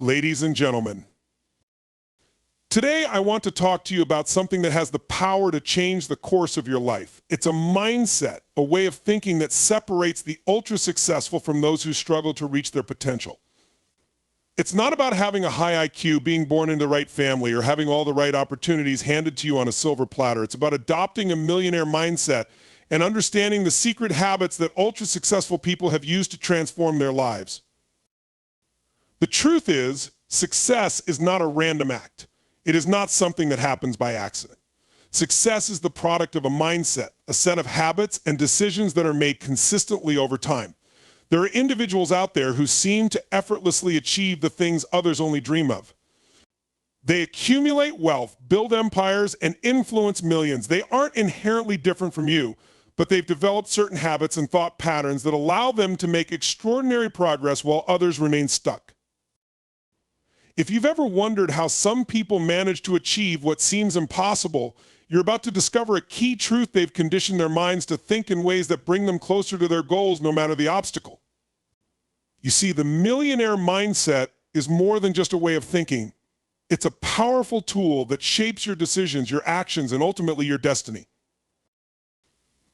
Ladies and gentlemen, today I want to talk to you about something that has the power to change the course of your life. It's a mindset, a way of thinking that separates the ultra-successful from those who struggle to reach their potential. It's not about having a high IQ, being born into the right family, or having all the right opportunities handed to you on a silver platter. It's about adopting a millionaire mindset and understanding the secret habits that ultra-successful people have used to transform their lives. The truth is, success is not a random act. It is not something that happens by accident. Success is the product of a mindset, a set of habits and decisions that are made consistently over time. There are individuals out there who seem to effortlessly achieve the things others only dream of. They accumulate wealth, build empires, and influence millions. They aren't inherently different from you, but they've developed certain habits and thought patterns that allow them to make extraordinary progress while others remain stuck. If you've ever wondered how some people manage to achieve what seems impossible, you're about to discover a key truth: they've conditioned their minds to think in ways that bring them closer to their goals no matter the obstacle. You see, the millionaire mindset is more than just a way of thinking. It's a powerful tool that shapes your decisions, your actions, and ultimately your destiny.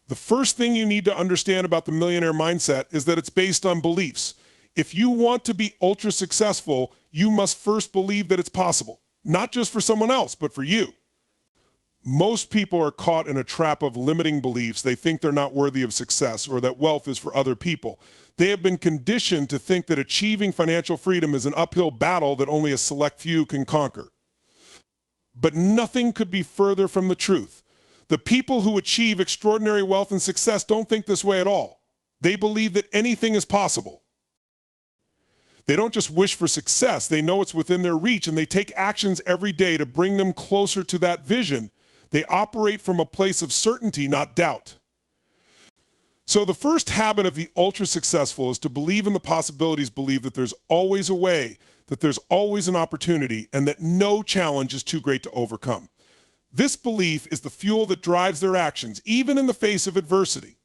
The first thing you need to understand about the millionaire mindset is that it's based on beliefs. If you want to be ultra successful, you must first believe that it's possible, not just for someone else, but for you. Most people are caught in a trap of limiting beliefs. They think they're not worthy of success or that wealth is for other people. They have been conditioned to think that achieving financial freedom is an uphill battle that only a select few can conquer. But nothing could be further from the truth. The people who achieve extraordinary wealth and success don't think this way at all. They believe that anything is possible. They don't just wish for success, they know it's within their reach, and they take actions every day to bring them closer to that vision. They operate from a place of certainty, not doubt. So the first habit of the ultra-successful is to believe in the possibilities, believe that there's always a way, that there's always an opportunity, and that no challenge is too great to overcome. This belief is the fuel that drives their actions, even in the face of adversity.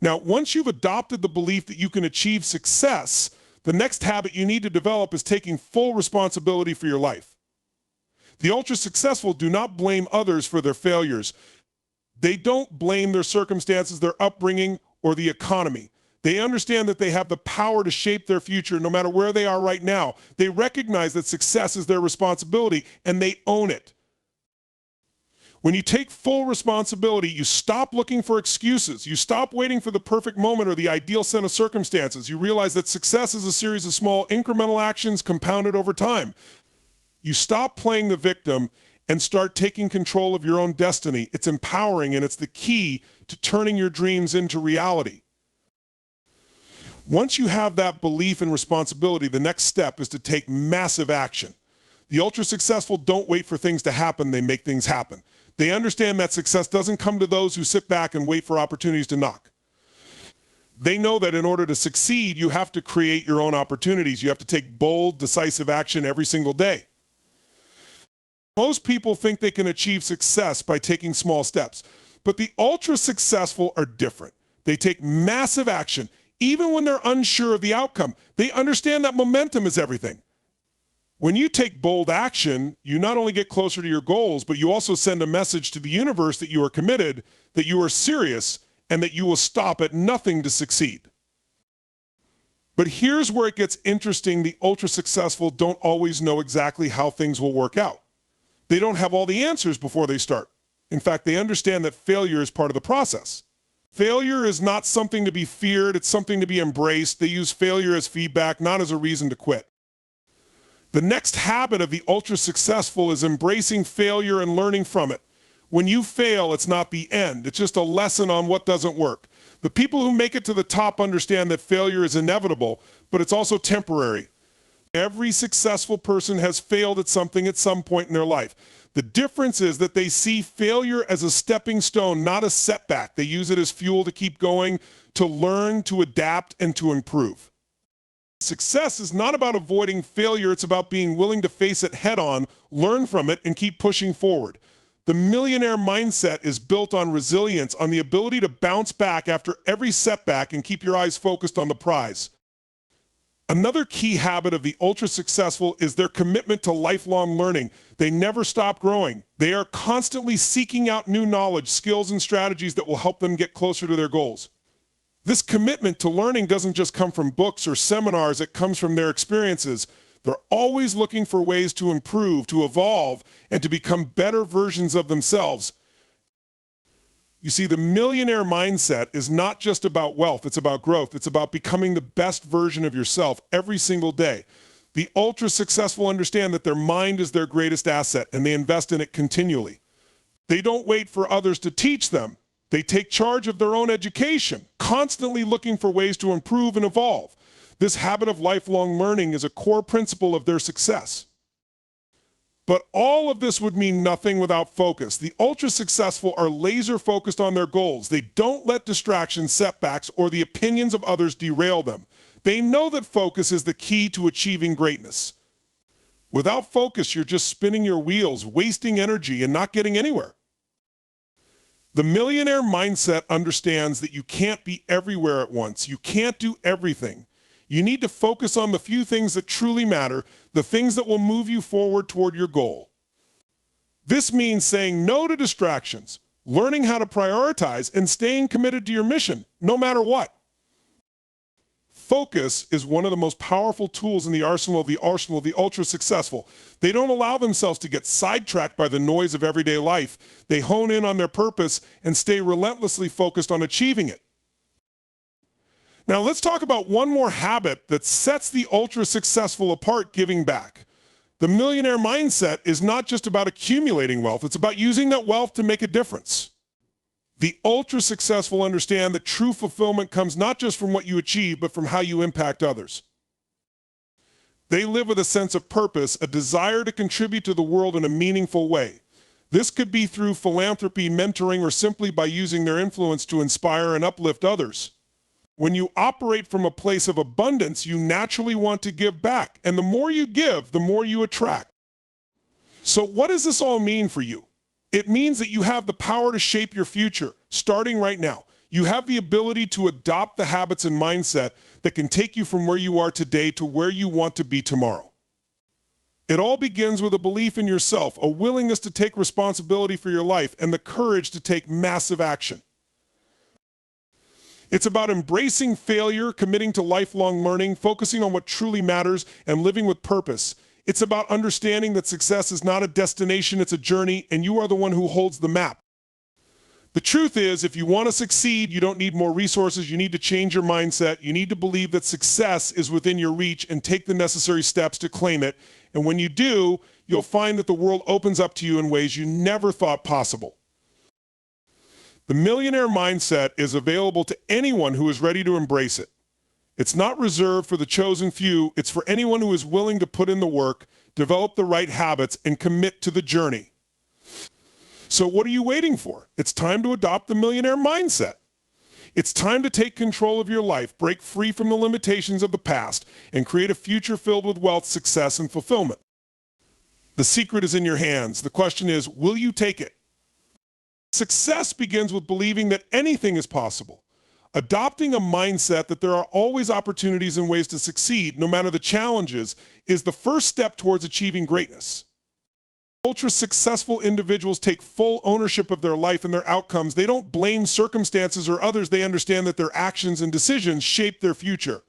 Now, once you've adopted the belief that you can achieve success, the next habit you need to develop is taking full responsibility for your life. The ultra-successful do not blame others for their failures. They don't blame their circumstances, their upbringing, or the economy. They understand that they have the power to shape their future no matter where they are right now. They recognize that success is their responsibility, and they own it. When you take full responsibility, you stop looking for excuses. You stop waiting for the perfect moment or the ideal set of circumstances. You realize that success is a series of small incremental actions compounded over time. You stop playing the victim and start taking control of your own destiny. It's empowering, and it's the key to turning your dreams into reality. Once you have that belief and responsibility, the next step is to take massive action. The ultra-successful don't wait for things to happen, they make things happen. They understand that success doesn't come to those who sit back and wait for opportunities to knock. They know that in order to succeed, you have to create your own opportunities. You have to take bold, decisive action every single day. Most people think they can achieve success by taking small steps, but the ultra-successful are different. They take massive action, even when they're unsure of the outcome. They understand that momentum is everything. When you take bold action, you not only get closer to your goals, but you also send a message to the universe that you are committed, that you are serious, and that you will stop at nothing to succeed. But here's where it gets interesting. The ultra-successful don't always know exactly how things will work out. They don't have all the answers before they start. In fact, they understand that failure is part of the process. Failure is not something to be feared, it's something to be embraced. They use failure as feedback, not as a reason to quit. The next habit of the ultra-successful is embracing failure and learning from it. When you fail, it's not the end. It's just a lesson on what doesn't work. The people who make it to the top understand that failure is inevitable, but it's also temporary. Every successful person has failed at something at some point in their life. The difference is that they see failure as a stepping stone, not a setback. They use it as fuel to keep going, to learn, to adapt, and to improve. Success is not about avoiding failure, it's about being willing to face it head-on, learn from it, and keep pushing forward. The millionaire mindset is built on resilience, on the ability to bounce back after every setback and keep your eyes focused on the prize. Another key habit of the ultra-successful is their commitment to lifelong learning. They never stop growing. They are constantly seeking out new knowledge, skills, and strategies that will help them get closer to their goals. This commitment to learning doesn't just come from books or seminars, it comes from their experiences. They're always looking for ways to improve, to evolve, and to become better versions of themselves. You see, the millionaire mindset is not just about wealth, it's about growth. It's about becoming the best version of yourself every single day. The ultra-successful understand that their mind is their greatest asset, and they invest in it continually. They don't wait for others to teach them. They take charge of their own education, constantly looking for ways to improve and evolve. This habit of lifelong learning is a core principle of their success. But all of this would mean nothing without focus. The ultra-successful are laser-focused on their goals. They don't let distractions, setbacks, or the opinions of others derail them. They know that focus is the key to achieving greatness. Without focus, you're just spinning your wheels, wasting energy, and not getting anywhere. The millionaire mindset understands that you can't be everywhere at once. You can't do everything. You need to focus on the few things that truly matter, the things that will move you forward toward your goal. This means saying no to distractions, learning how to prioritize, and staying committed to your mission, no matter what. Focus is one of the most powerful tools in the arsenal of the ultra-successful. They don't allow themselves to get sidetracked by the noise of everyday life. They hone in on their purpose and stay relentlessly focused on achieving it. Now let's talk about one more habit that sets the ultra-successful apart: giving back. The millionaire mindset is not just about accumulating wealth, it's about using that wealth to make a difference. The ultra-successful understand that true fulfillment comes not just from what you achieve, but from how you impact others. They live with a sense of purpose, a desire to contribute to the world in a meaningful way. This could be through philanthropy, mentoring, or simply by using their influence to inspire and uplift others. When you operate from a place of abundance, you naturally want to give back, and the more you give, the more you attract. So what does this all mean for you? It means that you have the power to shape your future, starting right now. You have the ability to adopt the habits and mindset that can take you from where you are today to where you want to be tomorrow. It all begins with a belief in yourself, a willingness to take responsibility for your life, and the courage to take massive action. It's about embracing failure, committing to lifelong learning, focusing on what truly matters, and living with purpose. It's about understanding that success is not a destination, it's a journey, and you are the one who holds the map. The truth is, if you want to succeed, you don't need more resources, you need to change your mindset, you need to believe that success is within your reach and take the necessary steps to claim it. And when you do, you'll find that the world opens up to you in ways you never thought possible. The millionaire mindset is available to anyone who is ready to embrace it. It's not reserved for the chosen few, it's for anyone who is willing to put in the work, develop the right habits, and commit to the journey. So what are you waiting for? It's time to adopt the millionaire mindset. It's time to take control of your life, break free from the limitations of the past, and create a future filled with wealth, success, and fulfillment. The secret is in your hands. The question is, will you take it? Success begins with believing that anything is possible. Adopting a mindset that there are always opportunities and ways to succeed, no matter the challenges, is the first step towards achieving greatness. Ultra-successful individuals take full ownership of their life and their outcomes. They don't blame circumstances or others. They understand that their actions and decisions shape their future.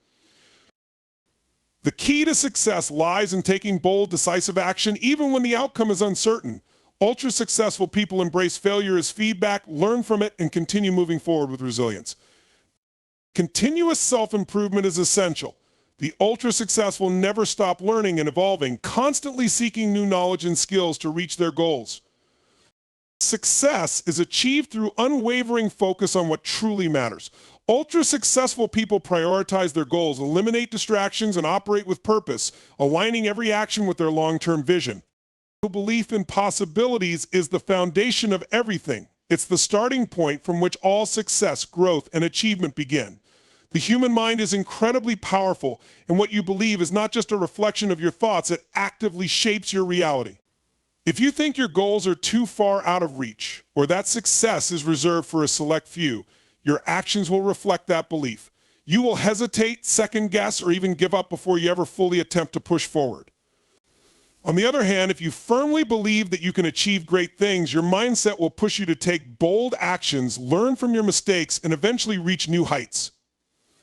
The key to success lies in taking bold, decisive action, even when the outcome is uncertain. Ultra-successful people embrace failure as feedback, learn from it, and continue moving forward with resilience. Continuous self-improvement is essential. The ultra-successful never stop learning and evolving, constantly seeking new knowledge and skills to reach their goals. Success is achieved through unwavering focus on what truly matters. Ultra-successful people prioritize their goals, eliminate distractions, and operate with purpose, aligning every action with their long-term vision. Belief in possibilities is the foundation of everything. It's the starting point from which all success, growth, and achievement begin. The human mind is incredibly powerful, and what you believe is not just a reflection of your thoughts, it actively shapes your reality. If you think your goals are too far out of reach, or that success is reserved for a select few, your actions will reflect that belief. You will hesitate, second guess, or even give up before you ever fully attempt to push forward. On the other hand, if you firmly believe that you can achieve great things, your mindset will push you to take bold actions, learn from your mistakes, and eventually reach new heights.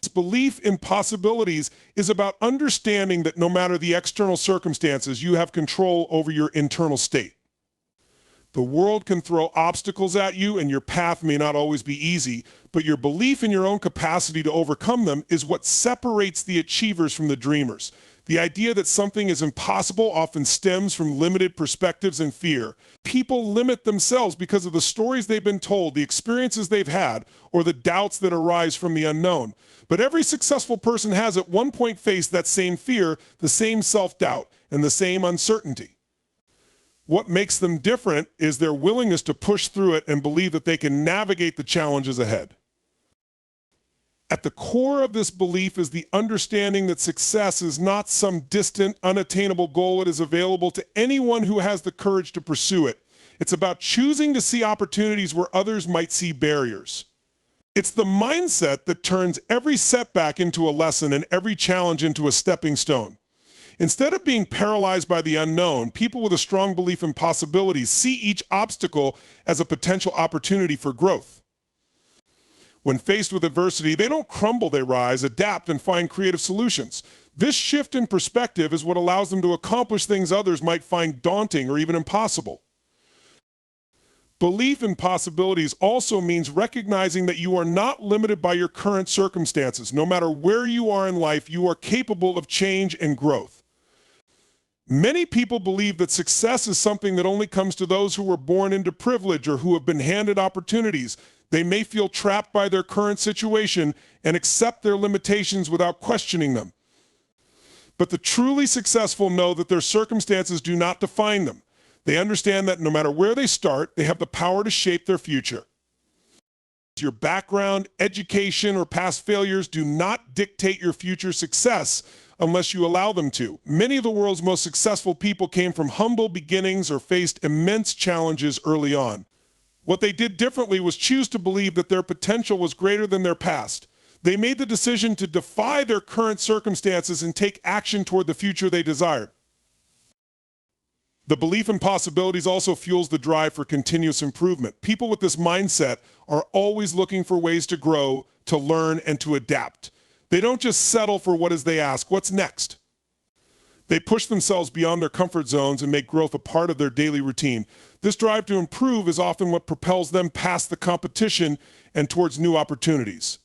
This belief in possibilities is about understanding that no matter the external circumstances, you have control over your internal state. The world can throw obstacles at you, and your path may not always be easy, but your belief in your own capacity to overcome them is what separates the achievers from the dreamers. The idea that something is impossible often stems from limited perspectives and fear. People limit themselves because of the stories they've been told, the experiences they've had, or the doubts that arise from the unknown. But every successful person has at one point faced that same fear, the same self-doubt, and the same uncertainty. What makes them different is their willingness to push through it and believe that they can navigate the challenges ahead. At the core of this belief is the understanding that success is not some distant, unattainable goal that is available to anyone who has the courage to pursue it. It's about choosing to see opportunities where others might see barriers. It's the mindset that turns every setback into a lesson and every challenge into a stepping stone. Instead of being paralyzed by the unknown, people with a strong belief in possibilities see each obstacle as a potential opportunity for growth. When faced with adversity, they don't crumble, they rise, adapt, and find creative solutions. This shift in perspective is what allows them to accomplish things others might find daunting or even impossible. Belief in possibilities also means recognizing that you are not limited by your current circumstances. No matter where you are in life, you are capable of change and growth. Many people believe that success is something that only comes to those who were born into privilege or who have been handed opportunities. They may feel trapped by their current situation and accept their limitations without questioning them. But the truly successful know that their circumstances do not define them. They understand that no matter where they start, they have the power to shape their future. Your background, education, or past failures do not dictate your future success unless you allow them to. Many of the world's most successful people came from humble beginnings or faced immense challenges early on. What they did differently was choose to believe that their potential was greater than their past. They made the decision to defy their current circumstances and take action toward the future they desired. The belief in possibilities also fuels the drive for continuous improvement. People with this mindset are always looking for ways to grow, to learn, and to adapt. They don't just settle for what is they ask, what's next? They push themselves beyond their comfort zones and make growth a part of their daily routine. This drive to improve is often what propels them past the competition and towards new opportunities.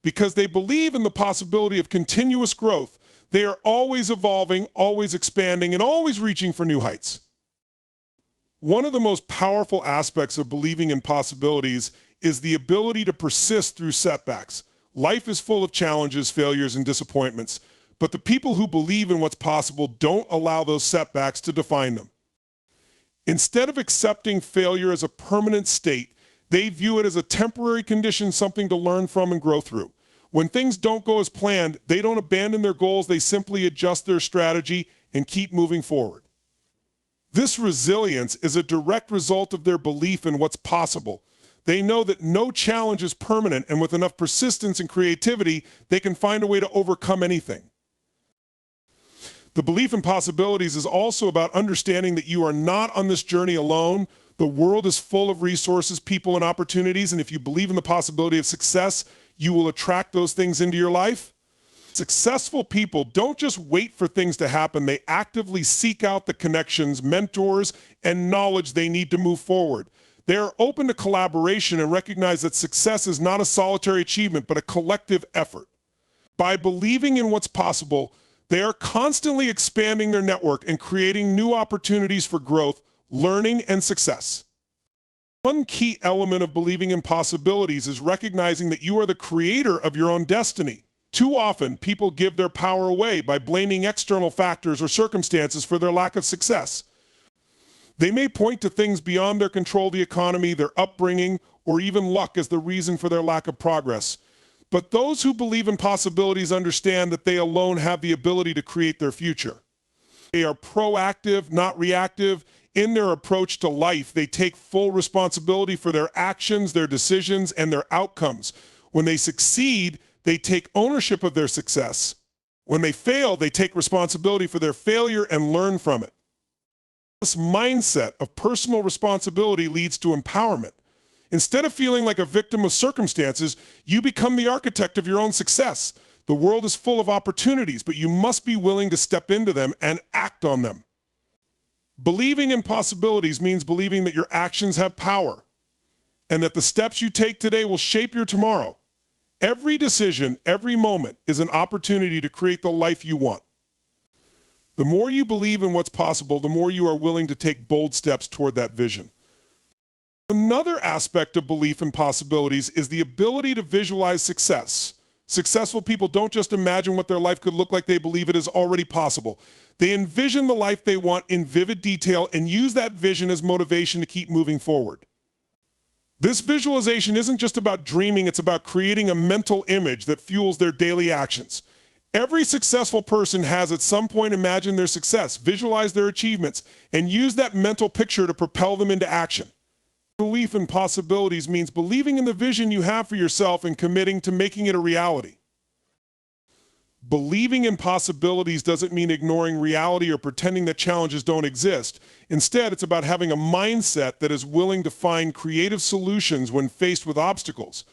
Because they believe in the possibility of continuous growth, they are always evolving, always expanding, and always reaching for new heights. One of the most powerful aspects of believing in possibilities is the ability to persist through setbacks. Life is full of challenges, failures, and disappointments, but the people who believe in what's possible don't allow those setbacks to define them. Instead of accepting failure as a permanent state, they view it as a temporary condition, something to learn from and grow through. When things don't go as planned, they don't abandon their goals, they simply adjust their strategy and keep moving forward. This resilience is a direct result of their belief in what's possible. They know that no challenge is permanent, and with enough persistence and creativity, they can find a way to overcome anything. The belief in possibilities is also about understanding that you are not on this journey alone. The world is full of resources, people, and opportunities, and if you believe in the possibility of success, you will attract those things into your life. Successful people don't just wait for things to happen. They actively seek out the connections, mentors, and knowledge they need to move forward. They are open to collaboration and recognize that success is not a solitary achievement, but a collective effort. By believing in what's possible, they are constantly expanding their network and creating new opportunities for growth, learning, and success. One key element of believing in possibilities is recognizing that you are the creator of your own destiny. Too often, people give their power away by blaming external factors or circumstances for their lack of success. They may point to things beyond their control, the economy, their upbringing, or even luck as the reason for their lack of progress. But those who believe in possibilities understand that they alone have the ability to create their future. They are proactive, not reactive. In their approach to life, they take full responsibility for their actions, their decisions, and their outcomes. When they succeed, they take ownership of their success. When they fail, they take responsibility for their failure and learn from it. This mindset of personal responsibility leads to empowerment. Instead of feeling like a victim of circumstances, you become the architect of your own success. The world is full of opportunities, but you must be willing to step into them and act on them. Believing in possibilities means believing that your actions have power and that the steps you take today will shape your tomorrow. Every decision, every moment is an opportunity to create the life you want. The more you believe in what's possible, the more you are willing to take bold steps toward that vision. Another aspect of belief in possibilities is the ability to visualize success. Successful people don't just imagine what their life could look like, they believe it is already possible. They envision the life they want in vivid detail and use that vision as motivation to keep moving forward. This visualization isn't just about dreaming, it's about creating a mental image that fuels their daily actions. Every successful person has at some point imagined their success, visualized their achievements, and used that mental picture to propel them into action. Belief in possibilities means believing in the vision you have for yourself and committing to making it a reality. Believing in possibilities doesn't mean ignoring reality or pretending that challenges don't exist. Instead, it's about having a mindset that is willing to find creative solutions when faced with obstacles.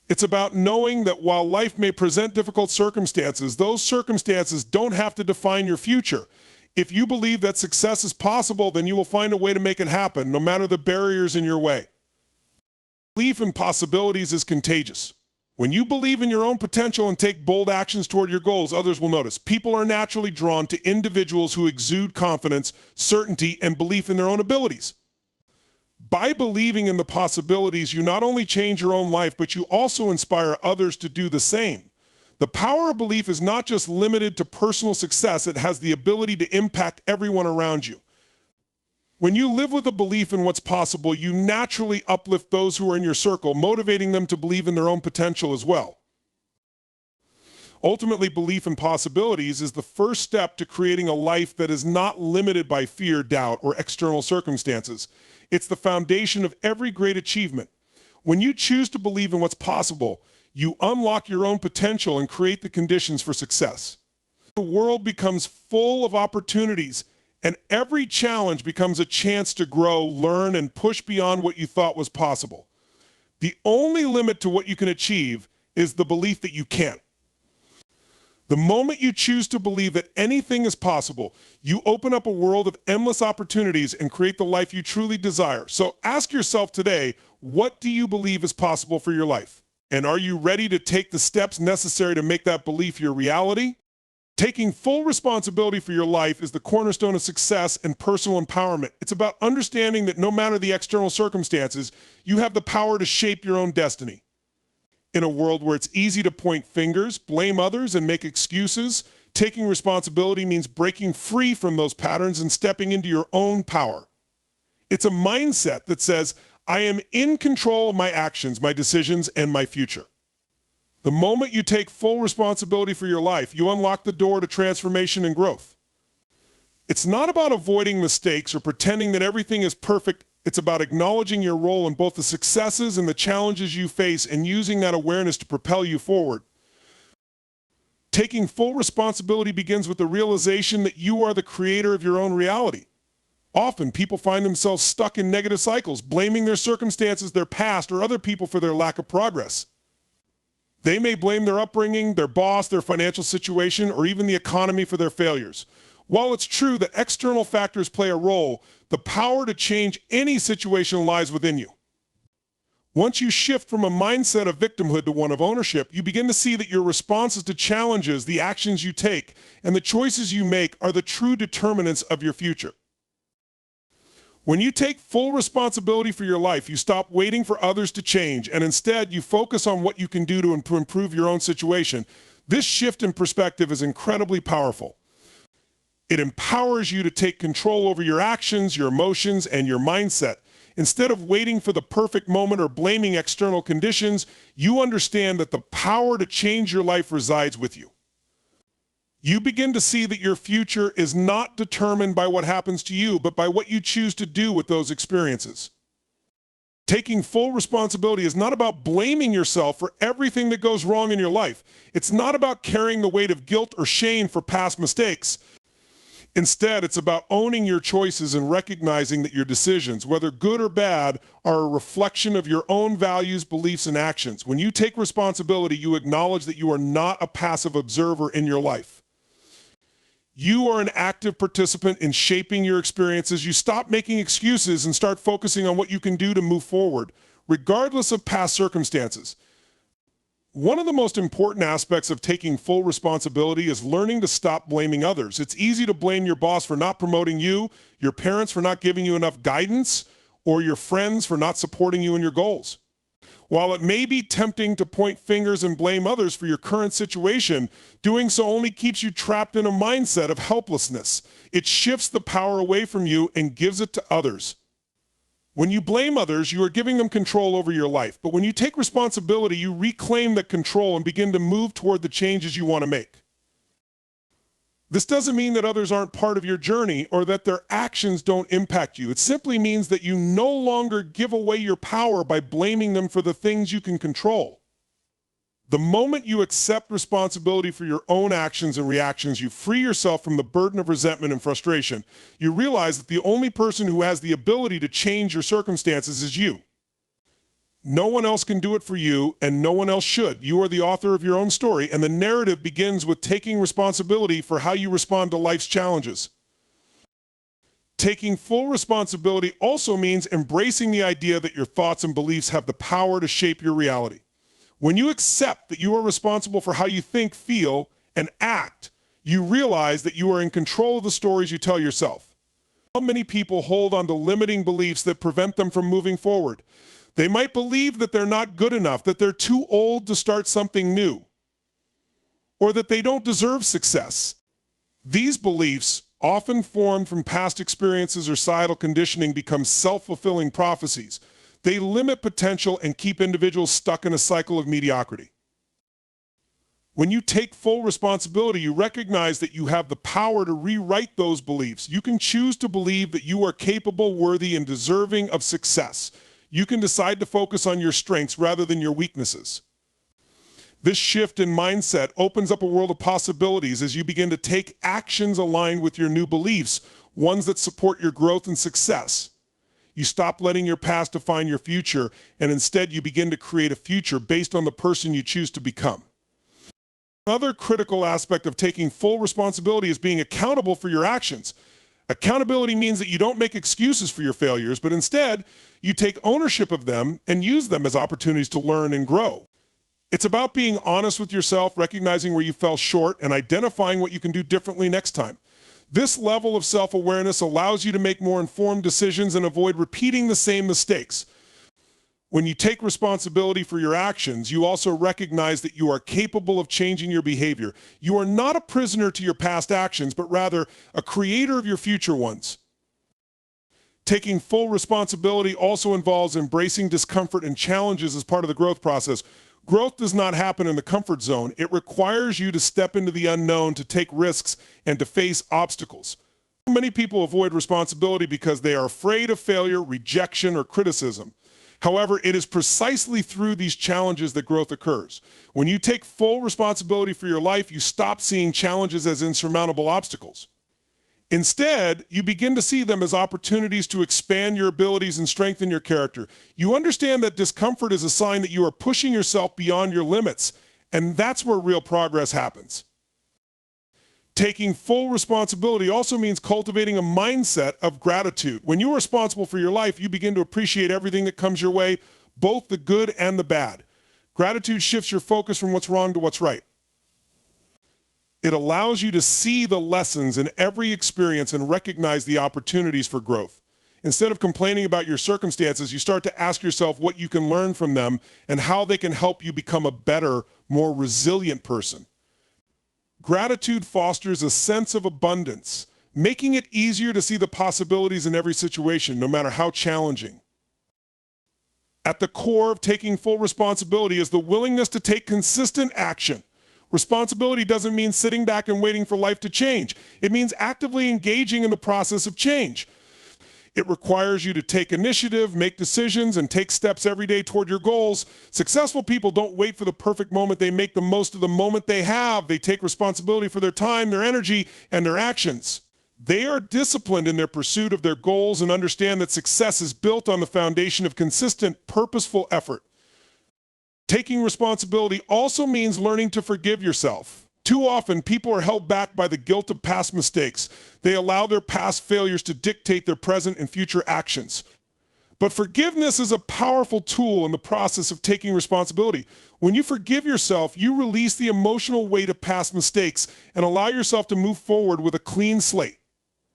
It's about knowing that while life may present difficult circumstances, those circumstances don't have to define your future. If you believe that success is possible, then you will find a way to make it happen, no matter the barriers in your way. Belief in possibilities is contagious. When you believe in your own potential and take bold actions toward your goals, others will notice. People are naturally drawn to individuals who exude confidence, certainty, and belief in their own abilities. By believing in the possibilities, you not only change your own life, but you also inspire others to do the same. The power of belief is not just limited to personal success, it has the ability to impact everyone around you. When you live with a belief in what's possible, you naturally uplift those who are in your circle, motivating them to believe in their own potential as well. Ultimately, belief in possibilities is the first step to creating a life that is not limited by fear, doubt, or external circumstances. It's the foundation of every great achievement. When you choose to believe in what's possible, you unlock your own potential and create the conditions for success. The world becomes full of opportunities, and every challenge becomes a chance to grow, learn, and push beyond what you thought was possible. The only limit to what you can achieve is the belief that you can't. The moment you choose to believe that anything is possible, you open up a world of endless opportunities and create the life you truly desire. So ask yourself today, what do you believe is possible for your life? And are you ready to take the steps necessary to make that belief your reality? Taking full responsibility for your life is the cornerstone of success and personal empowerment. It's about understanding that no matter the external circumstances, you have the power to shape your own destiny. In a world where it's easy to point fingers, blame others, and make excuses, taking responsibility means breaking free from those patterns and stepping into your own power. It's a mindset that says, I am in control of my actions, my decisions, and my future. The moment you take full responsibility for your life, you unlock the door to transformation and growth. It's not about avoiding mistakes or pretending that everything is perfect. It's about acknowledging your role in both the successes and the challenges you face and using that awareness to propel you forward. Taking full responsibility begins with the realization that you are the creator of your own reality. Often, people find themselves stuck in negative cycles, blaming their circumstances, their past, or other people for their lack of progress. They may blame their upbringing, their boss, their financial situation, or even the economy for their failures. While it's true that external factors play a role, the power to change any situation lies within you. Once you shift from a mindset of victimhood to one of ownership, you begin to see that your responses to challenges, the actions you take, and the choices you make are the true determinants of your future. When you take full responsibility for your life, you stop waiting for others to change, and instead you focus on what you can do to improve your own situation. This shift in perspective is incredibly powerful. It empowers you to take control over your actions, your emotions, and your mindset. Instead of waiting for the perfect moment or blaming external conditions, you understand that the power to change your life resides with you. You begin to see that your future is not determined by what happens to you, but by what you choose to do with those experiences. Taking full responsibility is not about blaming yourself for everything that goes wrong in your life. It's not about carrying the weight of guilt or shame for past mistakes. Instead, it's about owning your choices and recognizing that your decisions, whether good or bad, are a reflection of your own values, beliefs, and actions. When you take responsibility, you acknowledge that you are not a passive observer in your life. You are an active participant in shaping your experiences. You stop making excuses and start focusing on what you can do to move forward, regardless of past circumstances. One of the most important aspects of taking full responsibility is learning to stop blaming others. It's easy to blame your boss for not promoting you, your parents for not giving you enough guidance, or your friends for not supporting you in your goals. While it may be tempting to point fingers and blame others for your current situation, doing so only keeps you trapped in a mindset of helplessness. It shifts the power away from you and gives it to others. When you blame others, you are giving them control over your life. But when you take responsibility, you reclaim that control and begin to move toward the changes you want to make. This doesn't mean that others aren't part of your journey or that their actions don't impact you. It simply means that you no longer give away your power by blaming them for the things you can control. The moment you accept responsibility for your own actions and reactions, you free yourself from the burden of resentment and frustration. You realize that the only person who has the ability to change your circumstances is you. No one else can do it for you, and no one else should. You are the author of your own story, and the narrative begins with taking responsibility for how you respond to life's challenges. Taking full responsibility also means embracing the idea that your thoughts and beliefs have the power to shape your reality. When you accept that you are responsible for how you think, feel, and act, you realize that you are in control of the stories you tell yourself. How many people hold on to limiting beliefs that prevent them from moving forward? They might believe that they're not good enough, that they're too old to start something new, or that they don't deserve success. These beliefs, often formed from past experiences or societal conditioning, become self-fulfilling prophecies. They limit potential and keep individuals stuck in a cycle of mediocrity. When you take full responsibility, you recognize that you have the power to rewrite those beliefs. You can choose to believe that you are capable, worthy, and deserving of success. You can decide to focus on your strengths rather than your weaknesses. This shift in mindset opens up a world of possibilities as you begin to take actions aligned with your new beliefs, ones that support your growth and success. You stop letting your past define your future, and instead you begin to create a future based on the person you choose to become. Another critical aspect of taking full responsibility is being accountable for your actions. Accountability means that you don't make excuses for your failures, but instead, you take ownership of them and use them as opportunities to learn and grow. It's about being honest with yourself, recognizing where you fell short, and identifying what you can do differently next time. This level of self-awareness allows you to make more informed decisions and avoid repeating the same mistakes. When you take responsibility for your actions, you also recognize that you are capable of changing your behavior. You are not a prisoner to your past actions, but rather a creator of your future ones. Taking full responsibility also involves embracing discomfort and challenges as part of the growth process. Growth does not happen in the comfort zone. It requires you to step into the unknown, to take risks, and to face obstacles. Many people avoid responsibility because they are afraid of failure, rejection, or criticism. However, it is precisely through these challenges that growth occurs. When you take full responsibility for your life, you stop seeing challenges as insurmountable obstacles. Instead, you begin to see them as opportunities to expand your abilities and strengthen your character. You understand that discomfort is a sign that you are pushing yourself beyond your limits, and that's where real progress happens. Taking full responsibility also means cultivating a mindset of gratitude. When you're responsible for your life, you begin to appreciate everything that comes your way, both the good and the bad. Gratitude shifts your focus from what's wrong to what's right. It allows you to see the lessons in every experience and recognize the opportunities for growth. Instead of complaining about your circumstances, you start to ask yourself what you can learn from them and how they can help you become a better, more resilient person. Gratitude fosters a sense of abundance, making it easier to see the possibilities in every situation, no matter how challenging. At the core of taking full responsibility is the willingness to take consistent action. Responsibility doesn't mean sitting back and waiting for life to change. It means actively engaging in the process of change. It requires you to take initiative, make decisions, and take steps every day toward your goals. Successful people don't wait for the perfect moment. They make the most of the moment they have. They take responsibility for their time, their energy, and their actions. They are disciplined in their pursuit of their goals and understand that success is built on the foundation of consistent, purposeful effort. Taking responsibility also means learning to forgive yourself. Too often, people are held back by the guilt of past mistakes. They allow their past failures to dictate their present and future actions. But forgiveness is a powerful tool in the process of taking responsibility. When you forgive yourself, you release the emotional weight of past mistakes and allow yourself to move forward with a clean slate.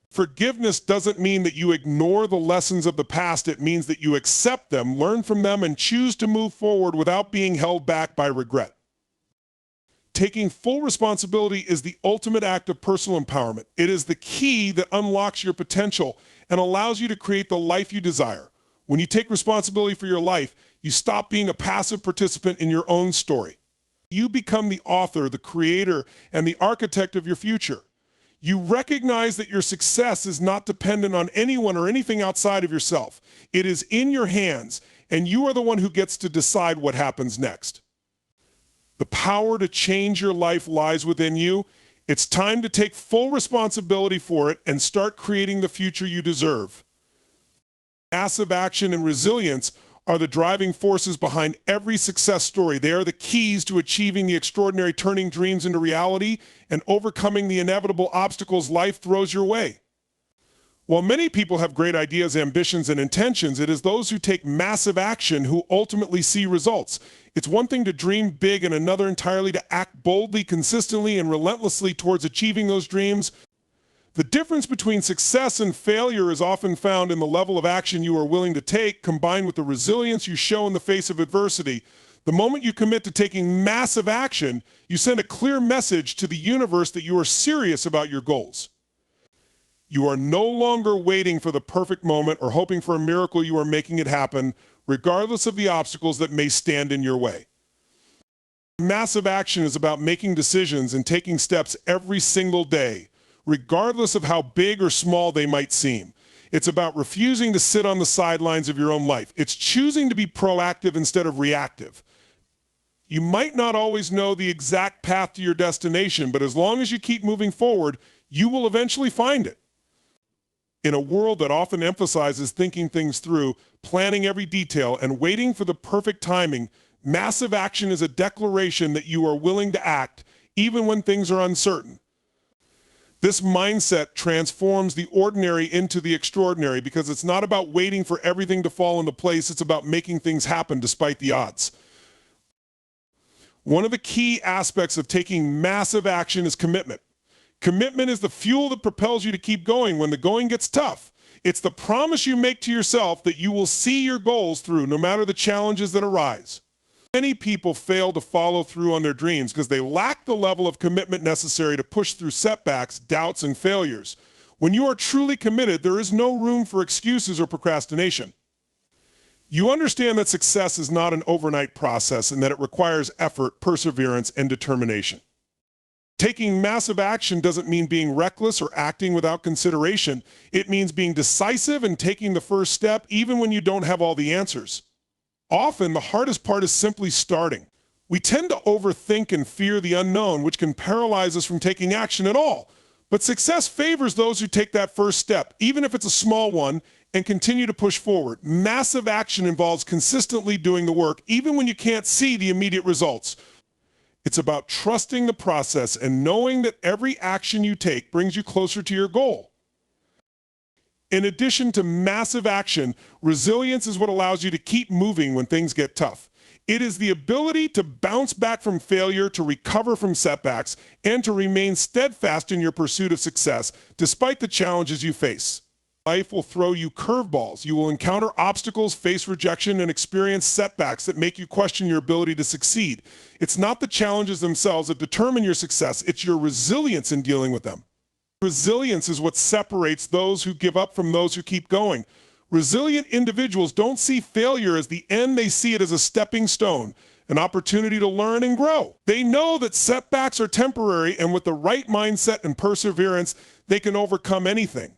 Forgiveness doesn't mean that you ignore the lessons of the past. It means that you accept them, learn from them, and choose to move forward without being held back by regret. Taking full responsibility is the ultimate act of personal empowerment. It is the key that unlocks your potential and allows you to create the life you desire. When you take responsibility for your life, you stop being a passive participant in your own story. You become the author, the creator, and the architect of your future. You recognize that your success is not dependent on anyone or anything outside of yourself. It is in your hands, and you are the one who gets to decide what happens next. The power to change your life lies within you. It's time to take full responsibility for it and start creating the future you deserve. Massive action and resilience are the driving forces behind every success story. They are the keys to achieving the extraordinary, turning dreams into reality and overcoming the inevitable obstacles life throws your way. While many people have great ideas, ambitions, and intentions, it is those who take massive action who ultimately see results. It's one thing to dream big and another entirely to act boldly, consistently, and relentlessly towards achieving those dreams. The difference between success and failure is often found in the level of action you are willing to take, combined with the resilience you show in the face of adversity. The moment you commit to taking massive action, you send a clear message to the universe that you are serious about your goals. You are no longer waiting for the perfect moment or hoping for a miracle. You are making it happen, regardless of the obstacles that may stand in your way. Massive action is about making decisions and taking steps every single day, regardless of how big or small they might seem. It's about refusing to sit on the sidelines of your own life. It's choosing to be proactive instead of reactive. You might not always know the exact path to your destination, but as long as you keep moving forward, you will eventually find it. In a world that often emphasizes thinking things through, planning every detail, and waiting for the perfect timing, massive action is a declaration that you are willing to act even when things are uncertain. This mindset transforms the ordinary into the extraordinary because it's not about waiting for everything to fall into place. It's about making things happen despite the odds. One of the key aspects of taking massive action is commitment. Commitment is the fuel that propels you to keep going when the going gets tough. It's the promise you make to yourself that you will see your goals through no matter the challenges that arise. Many people fail to follow through on their dreams because they lack the level of commitment necessary to push through setbacks, doubts, and failures. When you are truly committed, there is no room for excuses or procrastination. You understand that success is not an overnight process and that it requires effort, perseverance, and determination. Taking massive action doesn't mean being reckless or acting without consideration. It means being decisive and taking the first step even when you don't have all the answers. Often, the hardest part is simply starting. We tend to overthink and fear the unknown, which can paralyze us from taking action at all. But success favors those who take that first step, even if it's a small one, and continue to push forward. Massive action involves consistently doing the work, even when you can't see the immediate results. It's about trusting the process and knowing that every action you take brings you closer to your goal. In addition to massive action, resilience is what allows you to keep moving when things get tough. It is the ability to bounce back from failure, to recover from setbacks, and to remain steadfast in your pursuit of success, despite the challenges you face. Life will throw you curveballs. You will encounter obstacles, face rejection, and experience setbacks that make you question your ability to succeed. It's not the challenges themselves that determine your success, it's your resilience in dealing with them. Resilience is what separates those who give up from those who keep going. Resilient individuals don't see failure as the end, they see it as a stepping stone, an opportunity to learn and grow. They know that setbacks are temporary, and with the right mindset and perseverance, they can overcome anything.